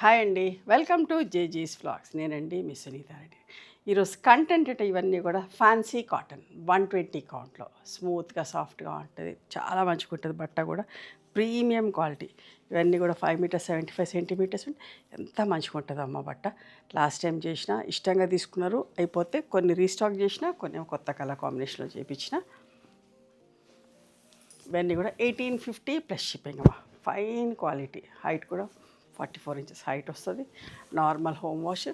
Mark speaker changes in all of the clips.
Speaker 1: Hi అండి, welcome to జేజీస్ vlogs. నేనండి miss Sunitha Reddy. ఈరోజు కంటెంట్ అంటే ఇవన్నీ కూడా ఫ్యాన్సీ కాటన్ 120 కౌంట్లో స్మూత్గా సాఫ్ట్గా ఉంటుంది. చాలా మంచిగా ఉంటుంది. బట్ట కూడా ప్రీమియం క్వాలిటీ. ఇవన్నీ కూడా 5 మీటర్స్ 75 సెంటీమీటర్స్ ఎంత మంచిగా ఉంటుంది అమ్మ బట్ట. లాస్ట్ టైం చేసిన ఇష్టంగా తీసుకున్నారు, అయిపోతే కొన్ని రీస్టాక్ చేసిన, కొన్ని కొత్త కలర్ కాంబినేషన్లో చేయించిన. ఇవన్నీ కూడా 1850 ప్లస్ షిప్పింగ్ అమ్మ. Fine quality. హైట్ కూడా 44 ఇంచెస్ హైట్ వస్తుంది. Normal home wash,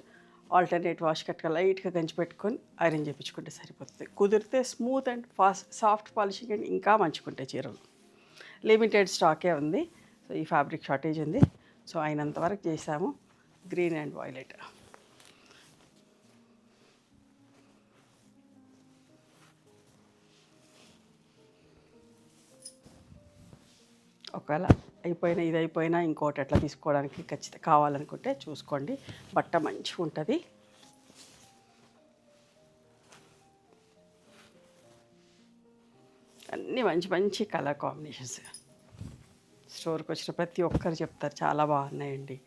Speaker 1: alternate wash కట్గా లైట్గా గంజి పెట్టుకొని ఐరన్ చేయించుకుంటే సరిపోతుంది. కుదిరితే smooth and soft polishing and ఇంకా మంచుకుంటాయి చీరలు. లిమిటెడ్ స్టాకే ఉంది. సో ఈ ఫ్యాబ్రిక్ షార్టేజ్ ఉంది. సో అయినంత వరకు చేసాము. Green and violet. ఒకవేళ ఇది అయిపోయినా ఇంకోటి ఎట్లా తీసుకోవడానికి ఖచ్చితంగా కావాలనుకుంటే చూసుకోండి. బట్ట మంచిగా ఉంటుంది. అన్నీ మంచి మంచి కలర్ కాంబినేషన్స్. స్టోర్కి వచ్చిన ప్రతి ఒక్కరు చెప్తారు చాలా బాగున్నాయండి.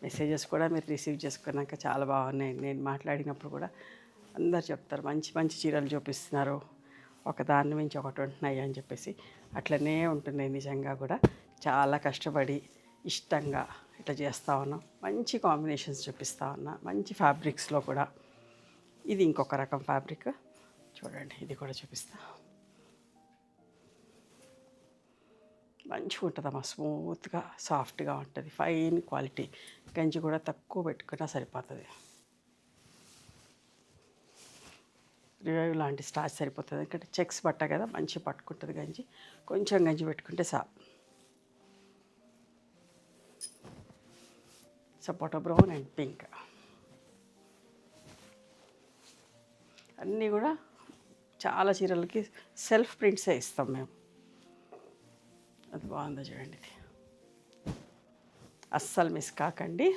Speaker 1: మెసేజెస్ కూడా మీరు రిసీవ్ చేసుకున్నాక చాలా బాగున్నాయండి. నేను మాట్లాడినప్పుడు కూడా అందరు చెప్తారు మంచి మంచి చీరలు చూపిస్తున్నారు, ఒకదాని మించి ఒకటి ఉంటున్నాయి అని చెప్పేసి. అట్లనే ఉంటున్నాయి నిజంగా కూడా. చాలా కష్టపడి ఇష్టంగా ఇట్లా చేస్తూ ఉన్నాం. మంచి కాంబినేషన్స్ చూపిస్తూ ఉన్నా, మంచి ఫ్యాబ్రిక్స్లో కూడా. ఇది ఇంకొక రకం ఫ్యాబ్రిక్ చూడండి, ఇది కూడా చూపిస్తా. మంచిగా ఉంటుందమ్మా, స్మూత్గా సాఫ్ట్గా ఉంటుంది. Fine quality. గంజి కూడా తక్కువ పెట్టుకున్నా సరిపోతుంది. రివైవ్ లాంటి స్టార్చ్ సరిపోతుంది. ఎందుకంటే చెక్స్ బట్ట కదా, మంచిగా పట్టుకుంటుంది గంజి. కొంచెం గంజి పెట్టుకుంటే సపోటా బ్రౌన్ అండ్ పింక్. అన్నీ కూడా చాలా చీరలకి సెల్ఫ్ ప్రింట్సే ఇస్తాం మేము. అది బాగుందో చూడండి. ఇది అస్సలు మిస్ కాకండి.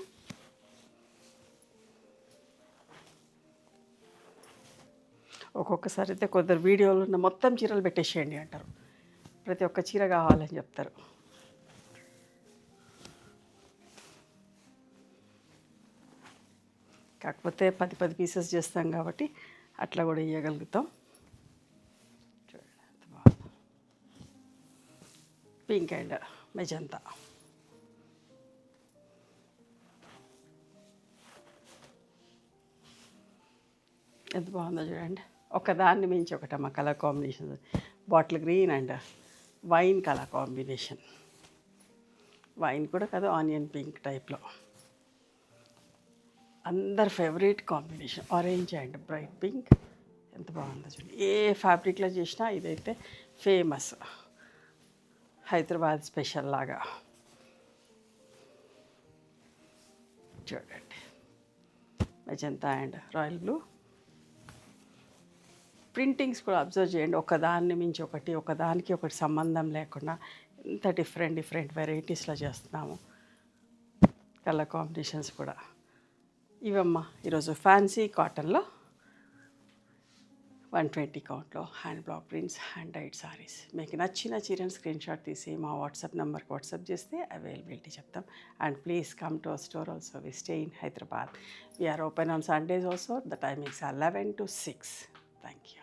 Speaker 1: ఒక్కొక్కసారి అయితే కొందరు వీడియోలు ఉన్న మొత్తం చీరలు పెట్టేసేయండి అంటారు. ప్రతి ఒక్క చీర కావాలని చెప్తారు. కాకపోతే 10 పీసెస్ చేస్తాం కాబట్టి అట్లా కూడా ఇవ్వగలుగుతాం. చూడండి ఎంత బాగుంది. Pink and magenta. ఎంత బాగుందో చూడండి. ఒకదాన్ని మించి ఒకటమ్మ colour combination. Bottle green and wine colour combination. Wine కూడా కాదు, ఆనియన్ పింక్ టైప్లో. అందరి favourite combination orange and bright pink. ఎంత బాగుందో చూడండి. ఏ ఫ్యాబ్రిక్లో చేసినా ఇదైతే ఫేమస్, హైదరాబాద్ స్పెషల్ లాగా. చూడండి magenta and royal blue. Printings కూడా అబ్జర్వ్ చేయండి. ఒకదాన్ని మించి ఒకటి, ఒకదానికి ఒకటి సంబంధం లేకుండా ఎంత డిఫరెంట్ వెరైటీస్లో చేస్తున్నాము. కలర్ కాంబినేషన్స్ కూడా ఇవమ్మా. ఈరోజు ఫ్యాన్సీ కాటన్లో 120 కౌంట్లో hand block prints, hand dyed saris. మీకు నచ్చిన చీరని స్క్రీన్ షాట్ తీసి మా వాట్సాప్ నెంబర్కి వాట్సాప్ చేస్తే అవైలబిలిటీ చెప్తాం. And please come to our store also. We stay in Hyderabad. We are open on Sundays also. The timings are 11 to 6. Thank you.